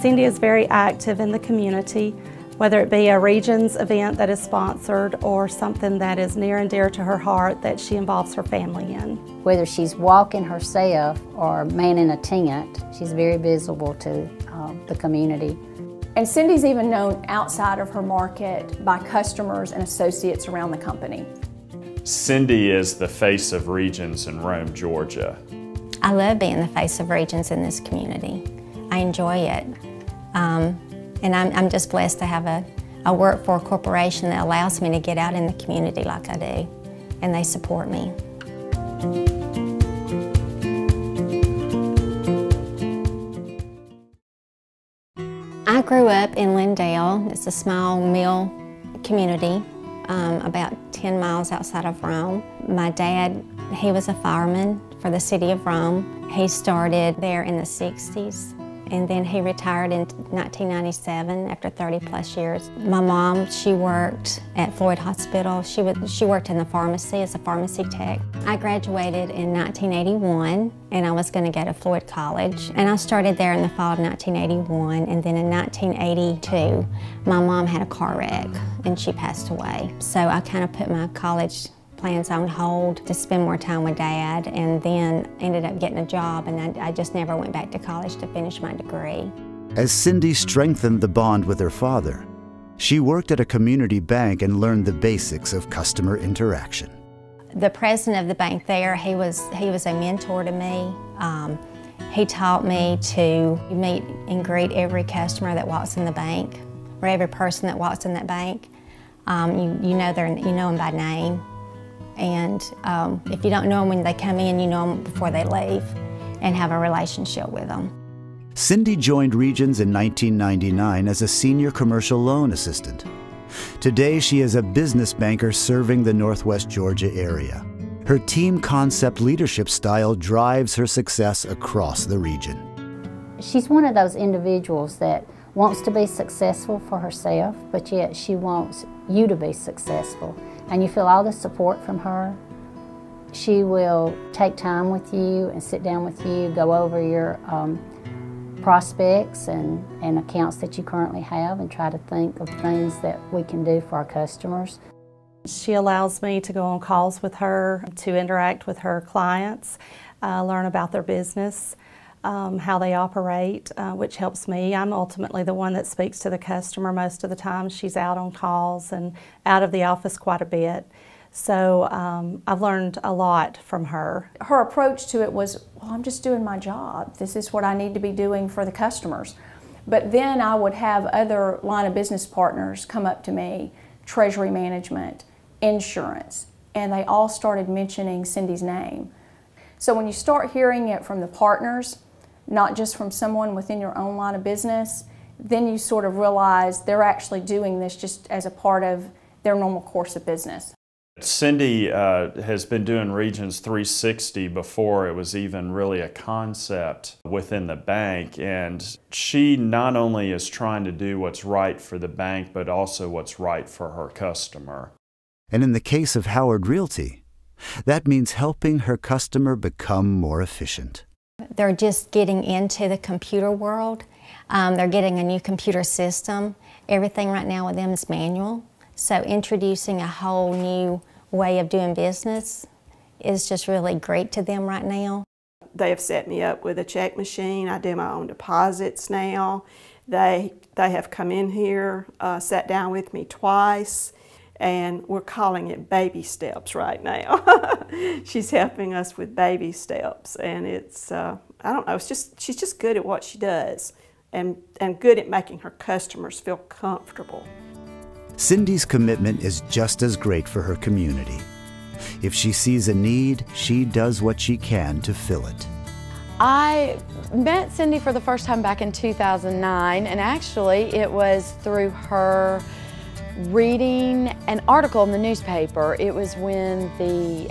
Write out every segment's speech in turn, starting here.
Cyndi is very active in the community, whether it be a Regions event that is sponsored or something that is near and dear to her heart that she involves her family in. Whether she's walking herself or manning a tent, she's very visible to the community. And Cyndi's even known outside of her market by customers and associates around the company. Cyndi is the face of Regions in Rome, Georgia. I love being the face of Regions in this community. I enjoy it. And I'm just blessed to have I work for a corporation that allows me to get out in the community like I do, and they support me. I grew up in Lindale. It's a small mill community, about 10 miles outside of Rome. My dad, he was a fireman for the city of Rome. He started there in the 60s, and then he retired in 1997 after 30+ years. My mom, she worked at Floyd Hospital. She worked in the pharmacy as a pharmacy tech. I graduated in 1981, and I was going to go to Floyd College. And I started there in the fall of 1981, and then in 1982, my mom had a car wreck, and she passed away. So I kind of put my college plans on hold to spend more time with Dad, and then ended up getting a job, and I just never went back to college to finish my degree. As Cyndi strengthened the bond with her father, she worked at a community bank and learned the basics of customer interaction. The president of the bank there, he was a mentor to me. He taught me to meet and greet every customer that walks in the bank, or every person that walks in that bank. You know them by name. And if you don't know them when they come in, you know them before they leave, and have a relationship with them. Cyndi joined Regions in 1999 as a senior commercial loan assistant. Today, she is a business banker serving the Northwest Georgia area. Her team concept leadership style drives her success across the region. She's one of those individuals that wants to be successful for herself, but yet she wants you to be successful. And you feel all the support from her. She will take time with you and sit down with you, go over your prospects and accounts that you currently have, and try to think of things that we can do for our customers. She allows me to go on calls with her, to interact with her clients, learn about their business, how they operate, which helps me. I'm ultimately the one that speaks to the customer most of the time. She's out on calls and out of the office quite a bit. So I've learned a lot from her. Her approach to it was, well, I'm just doing my job. This is what I need to be doing for the customers. But then I would have other line of business partners come up to me, treasury management, insurance, and they all started mentioning Cyndi's name. So when you start hearing it from the partners, not just from someone within your own line of business, then you sort of realize they're actually doing this just as a part of their normal course of business. Cyndi has been doing Regions 360 before it was even really a concept within the bank, and she not only is trying to do what's right for the bank, but also what's right for her customer. And in the case of Howard Realty, that means helping her customer become more efficient. They're just getting into the computer world. They're getting a new computer system. Everything right now with them is manual. So introducing a whole new way of doing business is just really great to them right now. They have set me up with a check machine. I do my own deposits now. They have come in here, sat down with me twice, and we're calling it baby steps right now. She's helping us with baby steps, and it's, I don't know, she's just good at what she does, and good at making her customers feel comfortable. Cyndi's commitment is just as great for her community. If she sees a need, she does what she can to fill it. I met Cyndi for the first time back in 2009, and actually it was through her reading an article in the newspaper. It was when the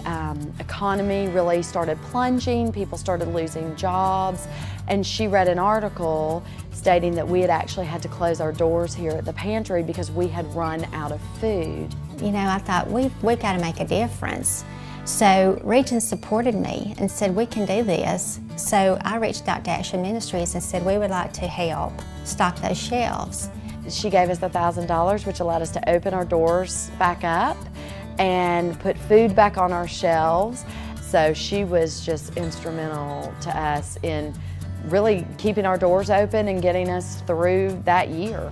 economy really started plunging, people started losing jobs, and she read an article stating that we had actually had to close our doors here at the pantry because we had run out of food. You know, I thought we've got to make a difference. So Regions supported me and said, we can do this. So I reached out to Action Ministries and said, we would like to help stock those shelves. She gave us $1,000, which allowed us to open our doors back up and put food back on our shelves. So she was just instrumental to us in really keeping our doors open and getting us through that year.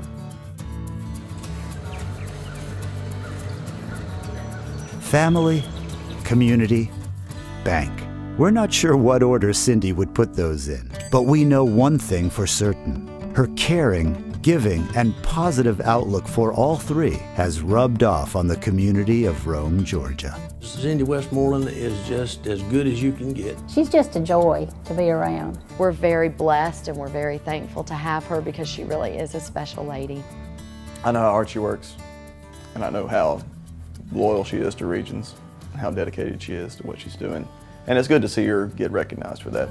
Family, community, bank. We're not sure what order Cyndi would put those in, but we know one thing for certain. Her caring, giving, and positive outlook for all three has rubbed off on the community of Rome, Georgia. Cyndi Westmoreland is just as good as you can get. She's just a joy to be around. We're very blessed and we're very thankful to have her because she really is a special lady. I know how hard she works, and I know how loyal she is to Regions, and how dedicated she is to what she's doing. And it's good to see her get recognized for that.